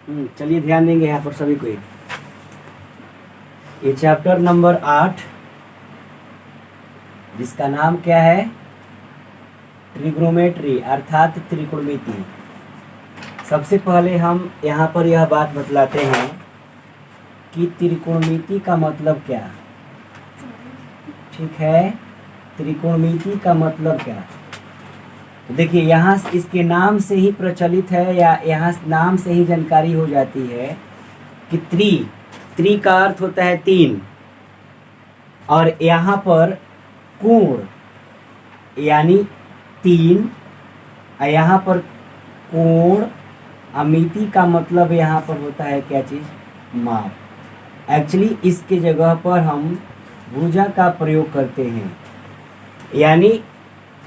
चलिए ध्यान देंगे यहाँ पर सभी को। ये चैप्टर नंबर 8 जिसका नाम क्या है, ट्रिग्नोमेट्री अर्थात त्रिकोणमिति। सबसे पहले हम यहाँ पर यह बात बतलाते हैं कि त्रिकोणमिति का मतलब क्या। ठीक है, त्रिकोणमिति का मतलब क्या। तो देखिए यहाँ इसके नाम से ही प्रचलित है या यहाँ नाम से ही जानकारी हो जाती है कि त्रि का अर्थ होता है 3, और यहाँ पर कोण यानी 3, यहाँ पर कोण, मिति का मतलब यहाँ पर होता है क्या चीज, माप। एक्चुअली इसके जगह पर हम भुजा का प्रयोग करते हैं। यानी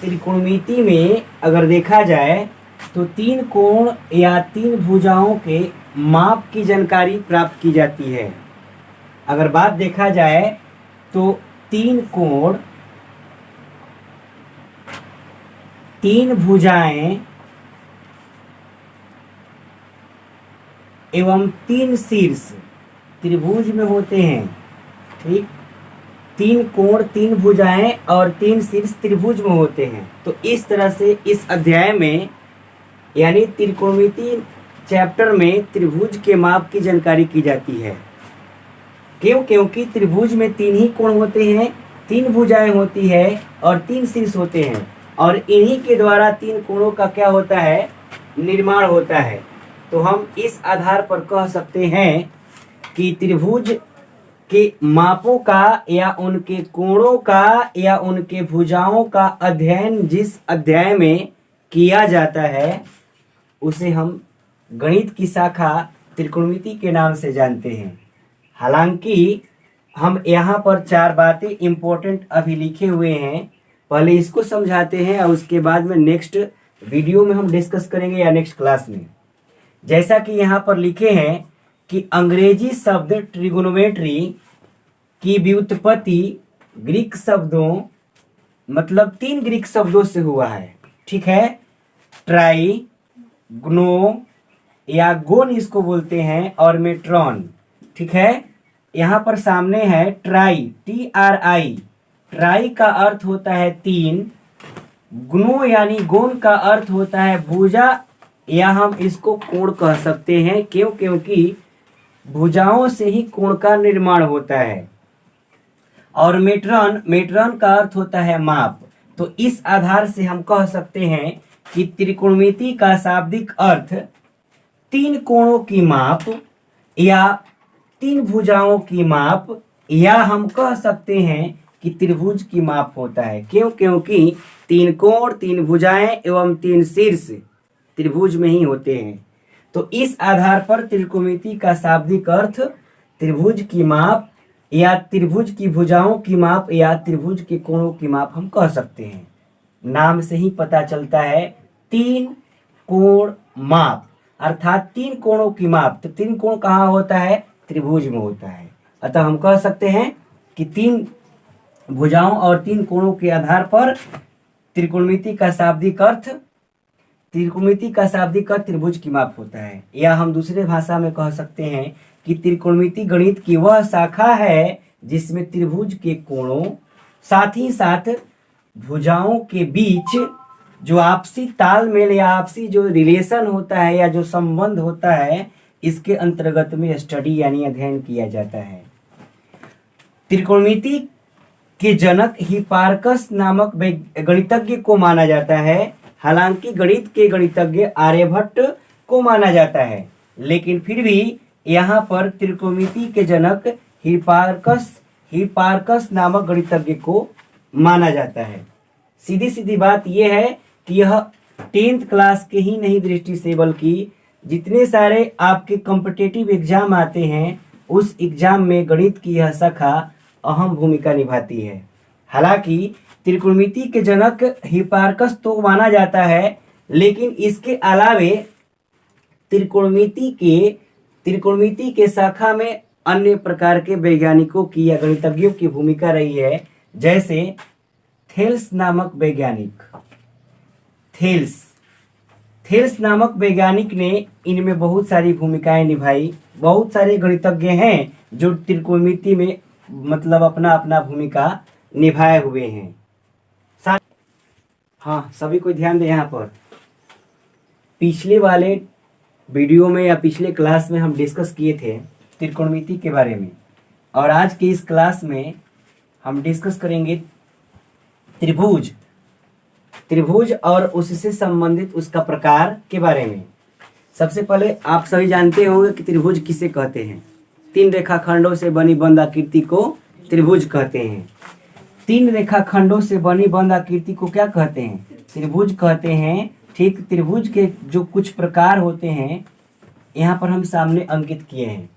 त्रिकोणमिति में अगर देखा जाए तो 3 कोण या 3 भुजाओं के माप की जानकारी प्राप्त की जाती है। अगर बात देखा जाए तो 3 कोण, 3 भुजाएं एवं 3 शीर्ष त्रिभुज में होते हैं। ठीक, 3 कोण, 3 भुजाएं और 3 शीर्ष त्रिभुज में होते हैं। तो इस तरह से इस अध्याय में यानी त्रिकोणमिति चैप्टर में त्रिभुज के माप की जानकारी की जाती है। क्यों? क्योंकि त्रिभुज में 3 ही कोण होते हैं, 3 भुजाएं होती है और 3 शीर्ष होते हैं, और इन्हीं के द्वारा 3 कोणों का क्या होता है, निर्माण होता है। तो हम इस आधार पर कह सकते हैं कि त्रिभुज के मापों का या उनके कोणों का या उनके भुजाओं का अध्ययन जिस अध्याय में किया जाता है उसे हम गणित की शाखा त्रिकोणमिति के नाम से जानते हैं। हालांकि हम यहाँ पर 4 बातें इंपॉर्टेंट अभी लिखे हुए हैं, पहले इसको समझाते हैं और उसके बाद में नेक्स्ट वीडियो में हम डिस्कस करेंगे या नेक्स्ट क्लास में। जैसा कि यहाँ पर लिखे हैं कि अंग्रेजी शब्द ट्रिगोनोमेट्री की व्युत्पत्ति ग्रीक शब्दों मतलब 3 ग्रीक शब्दों से हुआ है। ठीक है, ट्राई, ग्नो या गोन इसको बोलते हैं, और मेट्रॉन। ठीक है, यहाँ पर सामने है ट्राई, TRI। ट्राई का अर्थ होता है 3, ग्नो यानी गोन का अर्थ होता है भुजा, या हम इसको कोण कह सकते हैं। क्यों? क्योंकि भुजाओं से ही कोण का निर्माण होता है। और मेट्रॉन का अर्थ होता है माप। तो इस आधार से हम कह सकते हैं कि त्रिकोणमिति का शाब्दिक अर्थ 3 कोणों की माप या 3 भुजाओं की माप, या हम कह सकते हैं कि त्रिभुज की माप होता है। क्यों? क्योंकि 3 कोण, 3 भुजाएं एवं 3 शीर्ष त्रिभुज में ही होते हैं। तो इस आधार पर त्रिकोणमिति का शाब्दिक अर्थ त्रिभुज की माप या त्रिभुज की भुजाओं की माप या त्रिभुज के कोणों की माप हम कह सकते हैं। नाम से ही पता चलता है 3 कोण माप, अर्थात 3 कोणों की माप। तो 3 कोण कहाँ होता है? त्रिभुज में होता है। अतः हम कह सकते हैं कि 3 भुजाओं और 3 कोणों के आधार पर त्रिकोणमिति का शाब्दिक अर्थ त्रिभुज की माप होता है। या हम दूसरे भाषा में कह सकते हैं कि त्रिकोणमिति गणित की वह शाखा है जिसमें त्रिभुज के कोणों साथ ही साथ भुजाओं के बीच जो आपसी तालमेल या आपसी जो रिलेशन होता है या जो संबंध होता है, इसके अंतर्गत में स्टडी यानी अध्ययन किया जाता है। त्रिकोणमिति के जनक हिपार्कस नामक गणितज्ञ को माना जाता है। हालांकि गणित के गणितज्ञ आर्यभट्ट को माना जाता है, लेकिन फिर भी यहाँ पर त्रिकोणमिति के जनक हिपार्कस नामक गणितज्ञ को माना जाता है। सीधी सीधी बात यह है कि यह 10th क्लास के ही नहीं दृष्टि से बल्कि जितने सारे आपके कॉम्पिटिटिव एग्जाम आते हैं उस एग्जाम में गणित की यह शाखा अहम भूमिका निभाती है। हालांकि त्रिकोणमिति के जनक हिपार्कस तो माना जाता है, लेकिन इसके अलावे त्रिकोणमिति के शाखा में अन्य प्रकार के वैज्ञानिकों की या गणितज्ञों की भूमिका रही है। जैसे थेल्स नामक वैज्ञानिक, थेल्स नामक वैज्ञानिक ने इनमें बहुत सारी भूमिकाएं निभाई। बहुत सारे गणितज्ञ हैं जो त्रिकोणमिति में मतलब अपना अपना भूमिका निभाए हुए हैं। हाँ, सभी को ध्यान दें। यहाँ पर पिछले वाले वीडियो में या पिछले क्लास में हम डिस्कस किए थे त्रिकोणमिति के बारे में, और आज के इस क्लास में हम डिस्कस करेंगे त्रिभुज और उससे संबंधित उसका प्रकार के बारे में। सबसे पहले आप सभी जानते होंगे कि त्रिभुज किसे कहते हैं। 3 रेखाखंडों से बनी बंद आकृति को त्रिभुज कहते हैं। 3 रेखाखंडों से बनी बंद आकृति को क्या कहते हैं? त्रिभुज कहते हैं। ठीक, त्रिभुज के जो कुछ प्रकार होते हैं यहाँ पर हम सामने अंकित किए हैं।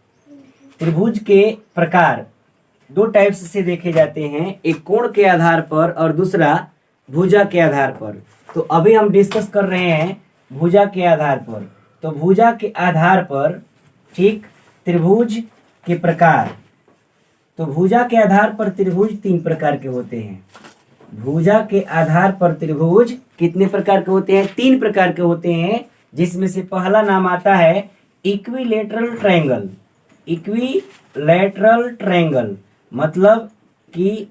त्रिभुज के प्रकार 2 टाइप्स से देखे जाते हैं, एक कोण के आधार पर और दूसरा भुजा के आधार पर। तो अभी हम डिस्कस कर रहे हैं भुजा के आधार पर। तो भुजा के आधार पर ठीक त्रिभुज के प्रकार। तो भुजा के आधार पर त्रिभुज 3 प्रकार के होते हैं। भुजा के आधार पर त्रिभुज कितने प्रकार के होते हैं? 3 प्रकार के होते हैं, जिसमें से पहला नाम आता है इक्विलेटरल ट्रायंगल। इक्विलेटरल ट्रायंगल मतलब कि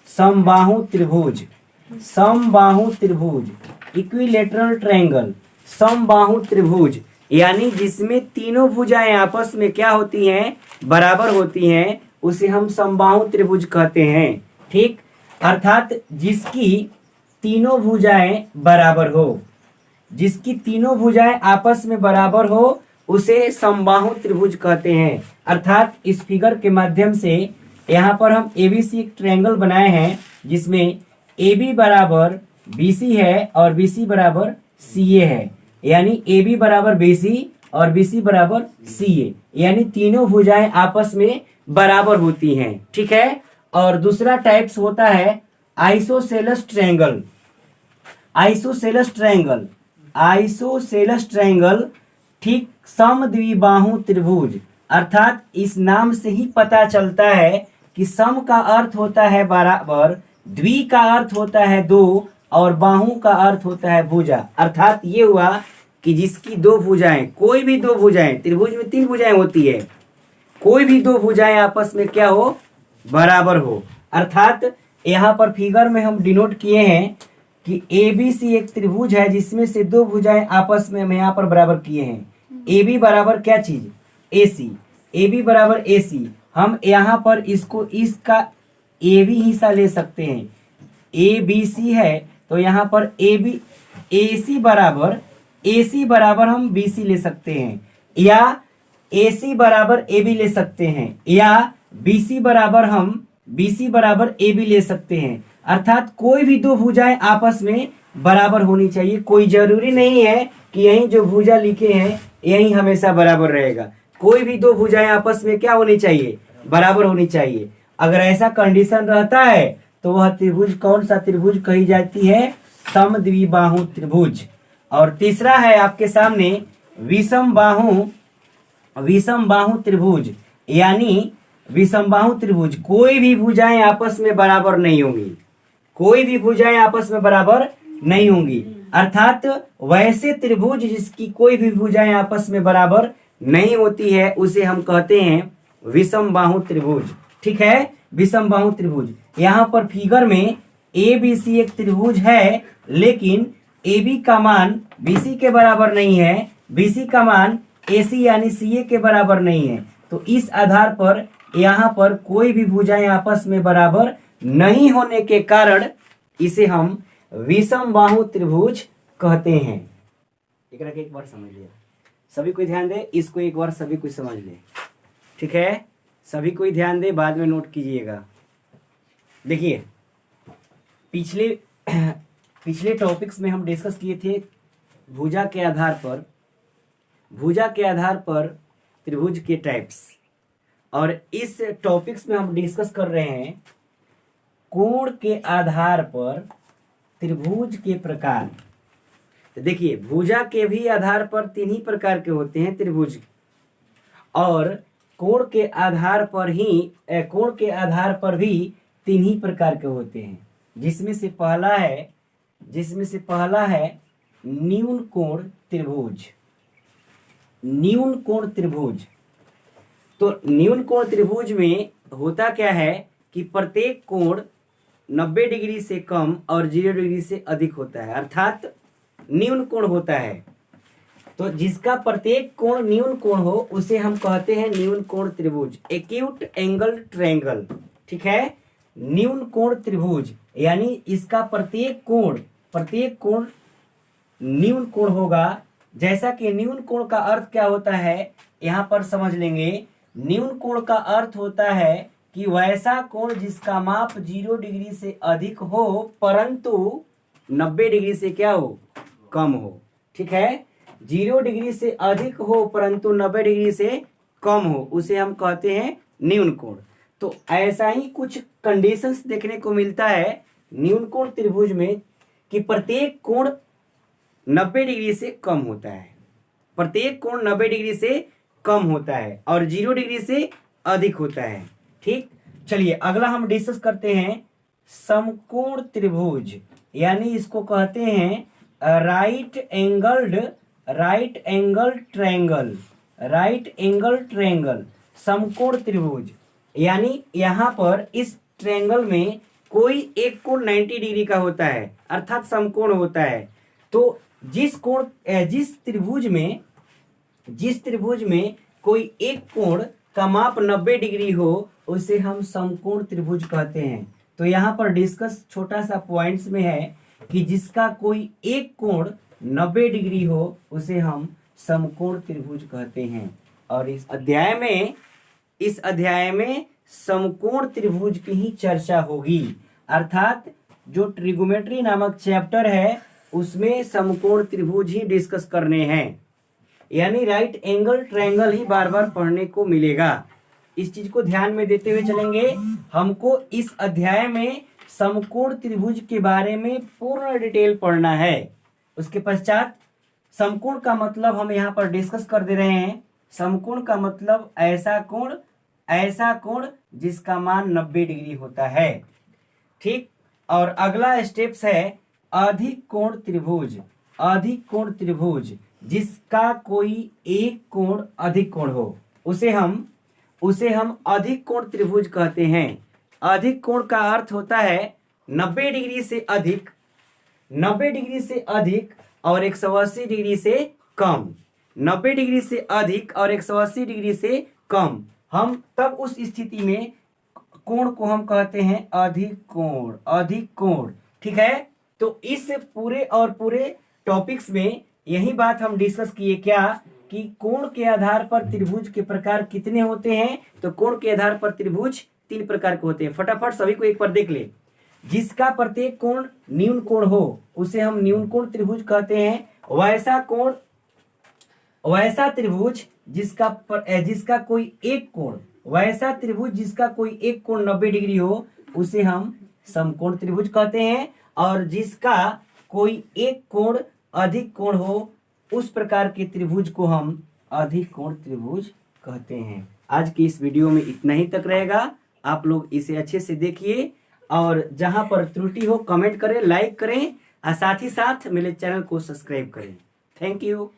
समबाहु त्रिभुज। समबाहु त्रिभुज, इक्विलेटरल ट्रायंगल, समबाहु त्रिभुज, यानी जिसमें तीनों भुजाएं आपस में क्या होती हैं? बराबर होती हैं, उसे हम समबाहु त्रिभुज कहते हैं। ठीक, अर्थात जिसकी तीनों भुजाएं बराबर हो, जिसकी तीनों भुजाएं आपस में बराबर हो, उसे समबाहु त्रिभुज कहते हैं। अर्थात इस फिगर के माध्यम से यहाँ पर हम एबीसी एक ट्रायंगल बनाए हैं, जिसमें AB बराबर BC है और BC बराबर CA है, यानी AB बराबर BC और BC बराबर CA, यानी तीनों भुजाएं आपस में बराबर होती हैं। ठीक है। और दूसरा टाइप्स होता है isosceles triangle. Isosceles triangle, isosceles triangle ठीक समद्विबाहु त्रिभुज। अर्थात इस नाम से ही पता चलता है कि सम का अर्थ होता है बराबर, द्वि का अर्थ होता है 2 और बाहु का अर्थ होता है भुजा। अर्थात ये हुआ कि जिसकी 2 भुजाएं, कोई भी 2 भुजाएं, त्रिभुज में 3 भुजाएं होती है, कोई भी 2 भुजाएं आपस में क्या हो? बराबर हो। अर्थात यहाँ पर फिगर में हम डिनोट किए हैं कि ABC एक त्रिभुज है, जिसमें से 2 भुजाएं आपस में हम यहाँ पर बराबर किए हैं। AB बराबर क्या चीज? AC। AB बराबर AC। हम यहाँ पर इसका AB हिस्सा ले सकते हैं। ABC है तो यहाँ पर AC बराबर हम BC ले सकते हैं, या AC बराबर AB ले सकते हैं, या BC बराबर AB ले सकते हैं। अर्थात कोई भी 2 भुजाएं आपस में बराबर होनी चाहिए। कोई जरूरी नहीं है कि यही जो भुजा लिखे हैं यही हमेशा बराबर रहेगा। कोई भी 2 भुजाएं आपस में क्या होनी चाहिए? बराबर होनी चाहिए। अगर ऐसा कंडीशन रहता है तो वह त्रिभुज कौन सा त्रिभुज कही जाती है? समद्विबाहु त्रिभुज। और तीसरा है आपके सामने विषमबाहु त्रिभुज, यानी विषमबाहु त्रिभुज कोई भी भुजाएं आपस में बराबर नहीं होंगी। कोई भी भुजाएं आपस में बराबर नहीं होंगी। अर्थात वैसे त्रिभुज जिसकी कोई भी भुजाएं आपस में बराबर नहीं होती है, उसे हम कहते हैं विषमबाहु त्रिभुज। ठीक है, विषमबाहु त्रिभुज। यहाँ पर फिगर में ABC एक त्रिभुज है, लेकिन AB का मान BC के बराबर नहीं है, BC का मान AC यानी CA के बराबर नहीं है। तो इस आधार पर यहाँ पर कोई भी भुजाएं आपस में बराबर नहीं होने के कारण इसे हम विषमबाहु त्रिभुज कहते हैं। एक बार समझ लिया, सभी कोई ध्यान दे, इसको एक बार सभी कोई समझ ले। ठीक है, सभी कोई ध्यान दे, बाद में नोट कीजिएगा। देखिए, पिछले टॉपिक्स में हम डिस्कस किए थे भुजा के आधार पर त्रिभुज के टाइप्स, और इस टॉपिक्स में हम डिस्कस कर रहे हैं कोण के आधार पर त्रिभुज के प्रकार। तो देखिए, भुजा के भी आधार पर 3 ही प्रकार के होते हैं त्रिभुज, और कोण के आधार पर भी 3 ही प्रकार के होते हैं, जिसमें से पहला है न्यून कोण त्रिभुज। न्यून कोण त्रिभुज, तो न्यून कोण त्रिभुज में होता क्या है कि प्रत्येक कोण 90 डिग्री से कम और 0 डिग्री से अधिक होता है, अर्थात न्यून कोण होता है। तो जिसका प्रत्येक कोण न्यून कोण हो उसे हम कहते हैं न्यून कोण त्रिभुज, एक्यूट एंगल ट्रायंगल। ठीक है, न्यून कोण त्रिभुज यानी इसका प्रत्येक कोण न्यून कोण होगा। जैसा कि न्यून कोण का अर्थ क्या होता है यहाँ पर समझ लेंगे। न्यून कोण का अर्थ होता है कि वैसा कोण जिसका माप 0 डिग्री से अधिक हो परंतु 90 डिग्री से क्या हो, कम हो। ठीक है, 0 डिग्री से अधिक हो परंतु 90 डिग्री से कम हो, उसे हम कहते हैं न्यून कोण। तो ऐसा ही कुछ कंडीशंस देखने को मिलता है न्यून कोण त्रिभुज में कि प्रत्येक कोण 90 डिग्री से कम होता है, प्रत्येक कोण 90 डिग्री से कम होता है और 0 डिग्री से अधिक होता है। ठीक, चलिए अगला हम डिस्कस करते हैं समकोण त्रिभुज, यानी इसको कहते हैं राइट एंगल ट्रायंगल, समकोण त्रिभुज। यानी यहाँ पर इस ट्रायंगल में कोई एक कोण 90 डिग्री का होता है, अर्थात समकोण होता है। तो जिस त्रिभुज में कोई एक कोण का माप 90 डिग्री हो उसे हम समकोण त्रिभुज कहते हैं। तो यहाँ पर डिस्कस छोटा सा पॉइंट्स में है कि जिसका कोई एक कोण 90 डिग्री हो उसे हम समकोण त्रिभुज कहते हैं। और इस अध्याय में समकोण त्रिभुज की ही चर्चा होगी, अर्थात जो ट्रिगोमेट्री नामक चैप्टर है उसमें समकोण त्रिभुज ही डिस्कस करने हैं, यानी राइट एंगल ट्रायंगल ही बार बार पढ़ने को मिलेगा। इस चीज को ध्यान में देते हुए चलेंगे। हमको इस अध्याय में समकोण त्रिभुज के बारे में पूर्ण डिटेल पढ़ना है। उसके पश्चात समकोण का मतलब हम यहाँ पर डिस्कस कर दे रहे हैं। समकोण का मतलब ऐसा कोण जिसका मान 90 डिग्री होता है। ठीक, और अगला स्टेप्स है अधिक कोण त्रिभुज, जिसका कोई एक कोण अधिक कोण हो उसे हम अधिक कोण त्रिभुज कहते हैं। अधिक कोण का अर्थ होता है 90 डिग्री से अधिक और 180 डिग्री से कम। 90 डिग्री से अधिक और 180 डिग्री से कम, हम तब उस स्थिति में कोण को हम कहते हैं अधिक कोण। ठीक है, तो इस पूरे टॉपिक्स में यही बात हम डिस्कस किए क्या कि कोण के आधार पर त्रिभुज के प्रकार कितने होते हैं। तो कोण के आधार पर त्रिभुज 3 प्रकार के होते हैं। फटाफट सभी को एक बार देख ले। जिसका प्रत्येक कोण न्यून कोण हो उसे हम न्यून कोण त्रिभुज कहते हैं। वैसा त्रिभुज जिसका कोई एक कोण 90 डिग्री हो उसे हम समकोण त्रिभुज कहते हैं। और जिसका कोई एक कोण अधिक कोण हो उस प्रकार के त्रिभुज को हम अधिक कोण त्रिभुज कहते हैं। आज की इस वीडियो में इतना ही तक रहेगा। आप लोग इसे अच्छे से देखिए और जहां पर त्रुटि हो कमेंट करें, लाइक करें और साथ ही साथ मेरे चैनल को सब्सक्राइब करें। Thank you.